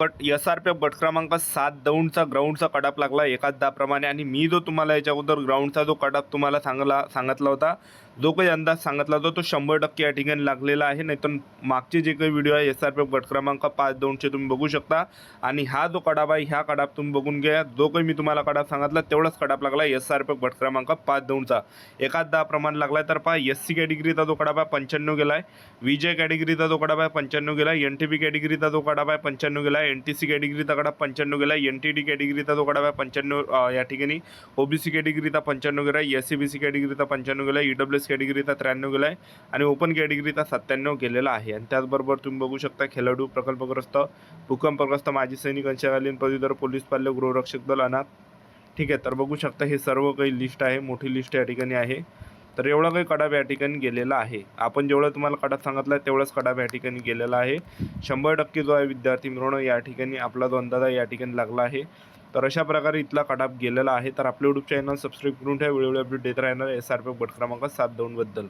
SRPF गट क्रमांक 7 दौंडचा ग्राउंडचा कडाप लागला एकाच दाप्रमाणे. आणि मी जो तुम्हाला याच्या अगोदर ग्राउंडचा जो कडाप तुम्हाला सांगितला होता, जो काही अंदाज सांगितला होता, तो 100% या ठिकाणी लागलेला आहे. नाहीतर मागचे जे काही व्हिडिओ आहे SRPF गट क्रमांक 5 दौंडचे तुम्ही बघू शकता. आणि हा जो कडाप आहे, ह्या कडाप तुम्ही बघून घ्या. जो काही मी तुम्हाला कडाप सांगितला तेवढाच कडाप लागला SRPF गट क्रमांक 5 दौंडचा एकाच दाप्रमाणे लागला. तर पहा, SC कॅटेगरीचा जो कडाप आहे 95 गेला आहे, विजय कॅटेगरीचा जो कडाप आहे 95 गेला आहे, NTP कॅटेगरीचा जो कडाप आहे 95 गेला आहे, NTC कॅटेगरीचा कडाप 95 गेला आहे, NTD कॅटेगरीचा जो कडाप आहे 95 या ठिकाणी, OBC कॅटेगरीचा 95 गेला आहे, SCBC कॅटेगरीचा 95 गेला आहे, EWS कॅटेगरीचा 93 गेला आहे आणि ओपन कॅटेगरीचा 97 गेलेला आहे. आणि त्याचबरोबर तुम्ही बघू शकता खेळाडू, प्रकल्पग्रस्त, भूकंपग्रस्त, माजी सैनिक, अंशकालीन पदवीधर, पोलीस पाल्य, गृहरक्षक दल, अनाथ. ठीक आहे, तर बघू शकता हे सर्व काही लिस्ट आहे, मोठी लिस्ट या ठिकाणी आहे. तर एवढा काही कडाप या ठिकाणी गेलेला आहे. आपण जेवढं तुम्हाला कडाप सांगितला आहे तेवढंच कडाप या ठिकाणी गेलेला आहे. 100% जो आहे विद्यार्थी मित्रांनो, या ठिकाणी आपला जो अंदाज आहे या ठिकाणी लागला आहे. तर अशा प्रकारे इथला कडाप गेलेला आहे. तर आपलं यूट्यूब चॅनल सबस्क्राईब करून ठेवा, वेळोवेळी अपडेट देत राहणार SRPF गट क्रमांक 7 दौंडबद्दल.